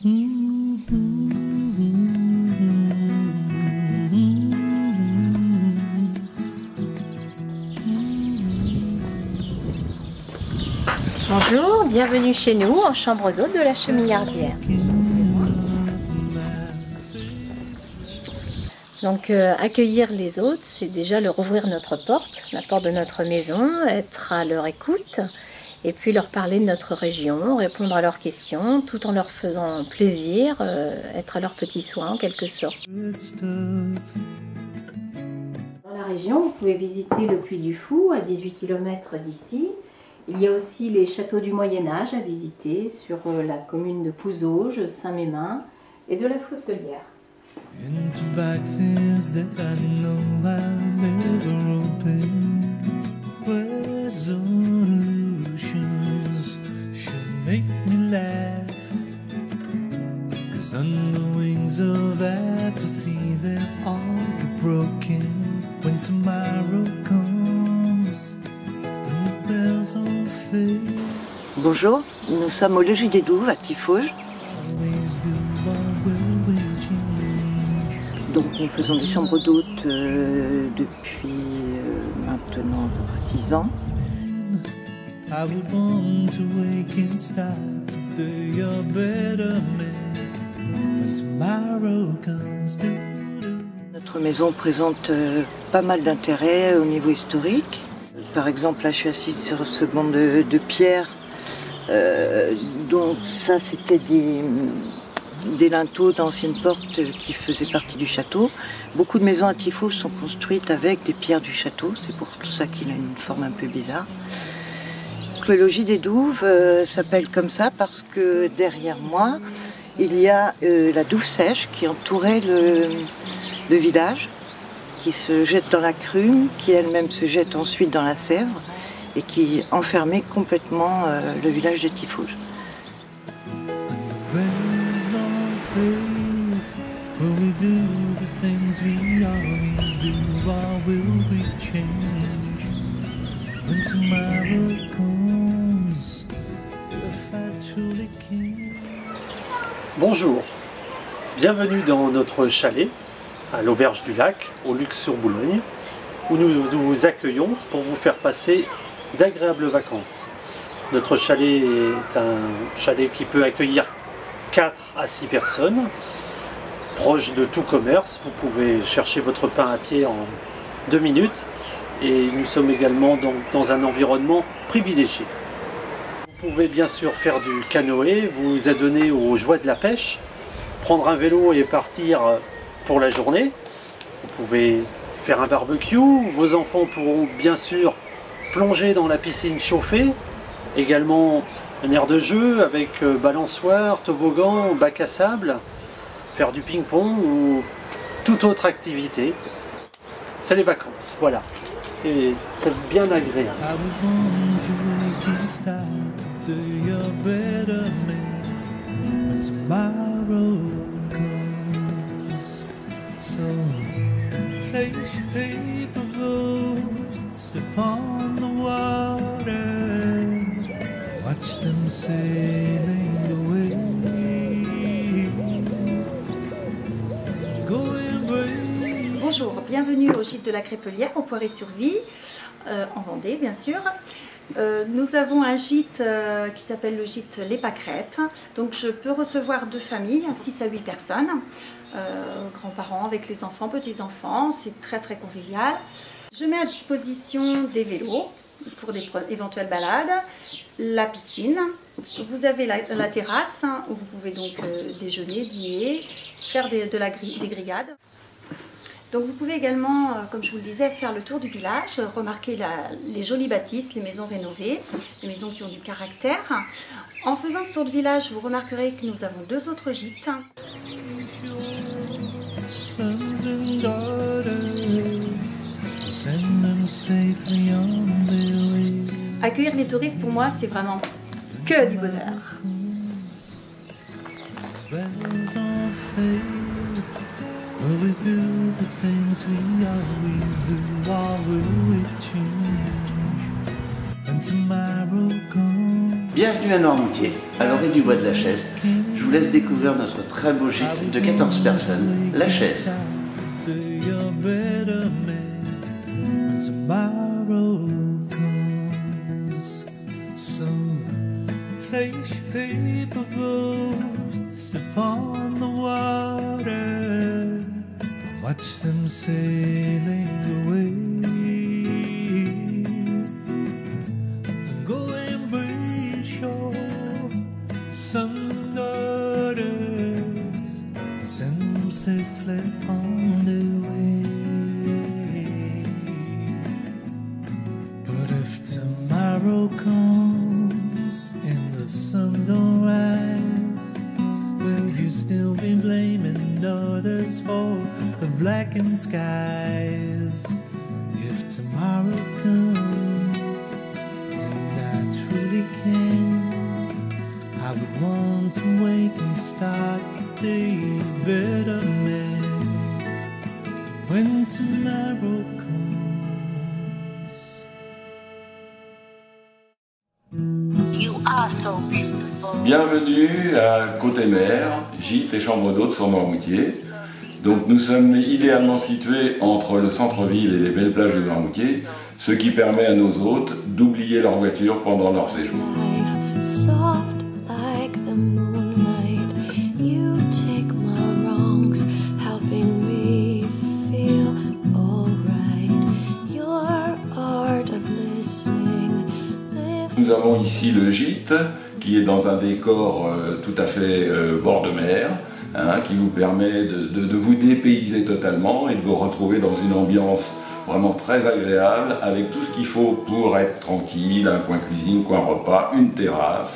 Bonjour, bienvenue chez nous en chambre d'hôte de la Chemillardière. Donc accueillir les hôtes, c'est déjà leur ouvrir notre porte, la porte de notre maison, être à leur écoute et puis leur parler de notre région, répondre à leurs questions tout en leur faisant plaisir, être à leurs petits soins en quelque sorte. Dans la région, vous pouvez visiter le Puy du Fou à 18 km d'ici. Il y a aussi les châteaux du Moyen-Âge à visiter sur la commune de Pouzauges, Saint-Mémin et de la Flaucelière. Bonjour, nous sommes au Logis des Douves à Tiffauges. Donc nous faisons des chambres d'hôtes depuis maintenant 6 ans. Notre maison présente pas mal d'intérêts au niveau historique. Par exemple, là je suis assise sur ce banc de pierre. Donc ça c'était des linteaux d'anciennes portes qui faisaient partie du château. Beaucoup de maisons à Tiffauges sont construites avec des pierres du château, c'est pour tout ça qu'il a une forme un peu bizarre. Le Logis des Douves s'appelle comme ça parce que derrière moi il y a la douve sèche qui entourait le village, qui se jette dans la Crume, qui elle-même se jette ensuite dans la Sèvre et qui enfermait complètement le village de Tiffauges. Bonjour, bienvenue dans notre chalet à l'Auberge du Lac, au Luc-sur-Boulogne, où nous vous accueillons pour vous faire passer d'agréables vacances. Notre chalet est un chalet qui peut accueillir 4 à 6 personnes, proche de tout commerce. Vous pouvez chercher votre pain à pied en 2 minutes et nous sommes également dans un environnement privilégié. Vous pouvez bien sûr faire du canoë, vous adonner aux joies de la pêche, prendre un vélo et partir pour la journée. Vous pouvez faire un barbecue, vos enfants pourront bien sûr plonger dans la piscine chauffée, également un aire de jeu avec balançoire, toboggan, bac à sable, faire du ping-pong ou toute autre activité. C'est les vacances, voilà. Et c'est bien agréable. Bonjour, bienvenue au gîte de la Crépelière au Poiré-sur-Vie, en Vendée bien sûr. Nous avons un gîte qui s'appelle le gîte Les Pâquerettes. Donc je peux recevoir 2 familles, 6 à 8 personnes, grands-parents avec les enfants, petits-enfants, c'est très convivial. Je mets à disposition des vélos pour des éventuelles balades, la piscine, vous avez la terrasse où vous pouvez donc déjeuner, dîner, faire des grillades. Donc vous pouvez également, comme je vous le disais, faire le tour du village, remarquer les jolies bâtisses, les maisons rénovées, les maisons qui ont du caractère. En faisant ce tour de village, vous remarquerez que nous avons 2 autres gîtes. Accueillir les touristes, pour moi, c'est vraiment que du bonheur. Bienvenue à Noirmoutier, à l'orée du bois de la Chaise. Je vous laisse découvrir notre très beau gîte de 14 personnes, la Chaise. Watch them sailing away. Then go embrace your sons and daughters, send them safely on their way. But if tomorrow comes and the sun don't rise, will you still be blaming others for the blackened skies? If tomorrow comes and I truly can, I would want to wake and start the day a better man. When tomorrow comes. You are so beautiful. Bienvenue à Côte-et-Mer, gîte et chambre d'hôte sur Noirmoutier. Donc nous sommes idéalement situés entre le centre-ville et les belles plages de Noirmoutier, ce qui permet à nos hôtes d'oublier leur voiture pendant leur séjour. Soft like the moonlight, you take my wrongs, helping me feel alright. Your art of listening. Nous avons ici le gîte, qui est dans un décor tout à fait bord de mer, hein, qui vous permet de vous dépayser totalement et de vous retrouver dans une ambiance vraiment très agréable, avec tout ce qu'il faut pour être tranquille, un coin cuisine, coin repas, une terrasse,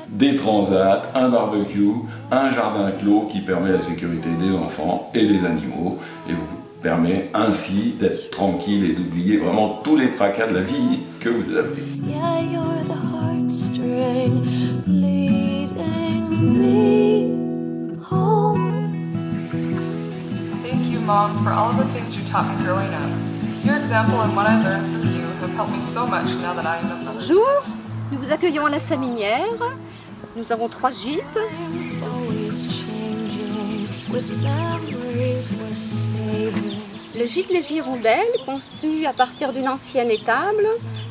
des transats, un barbecue, un jardin clos qui permet la sécurité des enfants et des animaux et vous permet ainsi d'être tranquille et d'oublier vraiment tous les tracas de la vie que vous avez. Yeah, you're the heartstring leading me home. Thank you, Mom, for all the things you taught me growing up. Your example and what I learned from you have helped me so much now that I am a mother. Bonjour, nous vous accueillons à la Saminière. Nous avons 3 gîtes. Le gîte Les Hirondelles, conçu à partir d'une ancienne étable,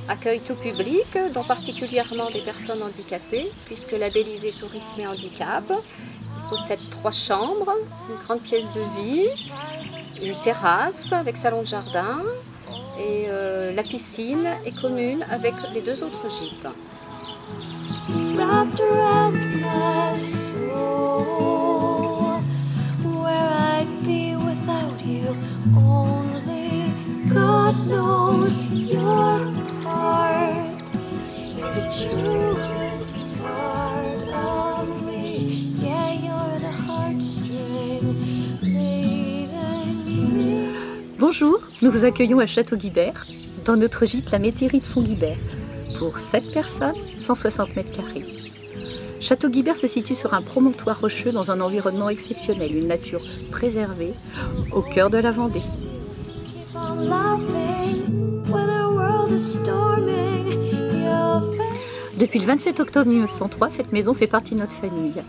accueille tout public, dont particulièrement des personnes handicapées, puisque labellisé Tourisme et Handicap. Il possède 3 chambres, une grande pièce de vie, une terrasse avec salon de jardin, et la piscine est commune avec les 2 autres gîtes. Wrapped around my soul, where I'd be without you. Only God knows your heart is the truest part of me. Yeah, you're the heartstring leading me. Bonjour, nous vous accueillons à Château-Guibert, dans notre gîte La Métairie de Fonguibert, pour 7 personnes, 160 mètres carrés. Château-Guibert se situe sur un promontoire rocheux dans un environnement exceptionnel, une nature préservée, au cœur de la Vendée. Depuis le 27 octobre 1903, cette maison fait partie de notre famille.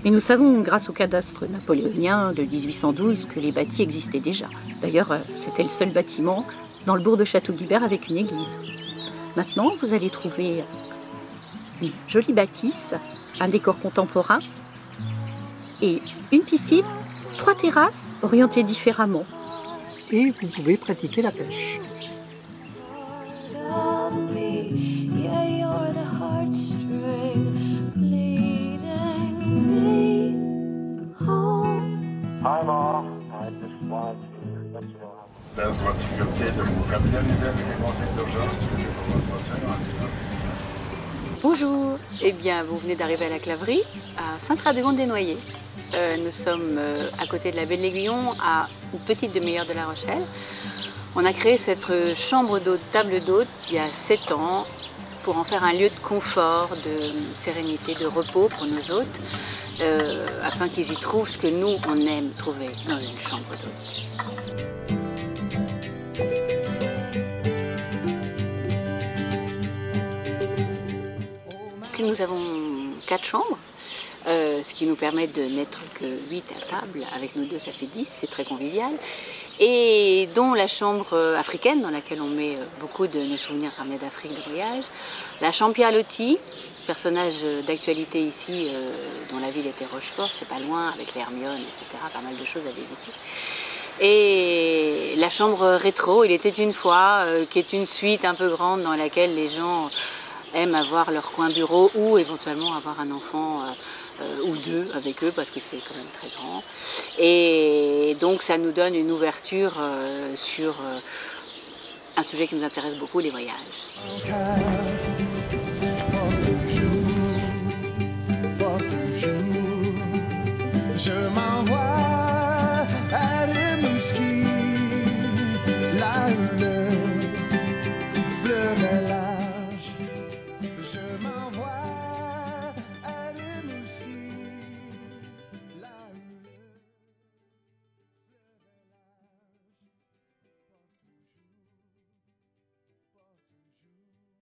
Mais nous savons, grâce au cadastre napoléonien de 1812, que les bâtis existaient déjà. D'ailleurs, c'était le seul bâtiment dans le bourg de Château-Guibert avec une église. Maintenant, vous allez trouver une jolie bâtisse, un décor contemporain et une piscine, 3 terrasses orientées différemment. Et vous pouvez pratiquer la pêche. Hi, Laura. I just want to let you know how votre sécurité de vous familiariser avec les consignes d'urgence que je vous faire. Bonjour, eh bien vous venez d'arriver à la Claverie, à Saint-Radegonde-des-Noyers. Nous sommes à côté de la Baie de l'Aiguillon, à une petite demi-heure de La Rochelle. On a créé cette chambre d'hôte, table d'hôte, il y a 7 ans, pour en faire un lieu de confort, de sérénité, de repos pour nos hôtes, afin qu'ils y trouvent ce que nous, on aime trouver dans une chambre d'hôte. Donc nous avons 4 chambres, ce qui nous permet de n'être que 8 à table. Avec nous deux, ça fait 10, c'est très convivial. Et dont la chambre africaine, dans laquelle on met beaucoup de nos souvenirs ramenés d'Afrique de voyage. La chambre Pierre Loti, personnage d'actualité ici, dont la ville était Rochefort, c'est pas loin, avec l'Hermione, etc. Pas mal de choses à visiter. Et la chambre rétro, il était une fois, qui est une suite un peu grande dans laquelle les gens aiment avoir leur coin bureau ou éventuellement avoir un enfant ou deux avec eux parce que c'est quand même très grand. Et donc ça nous donne une ouverture sur un sujet qui nous intéresse beaucoup, les voyages.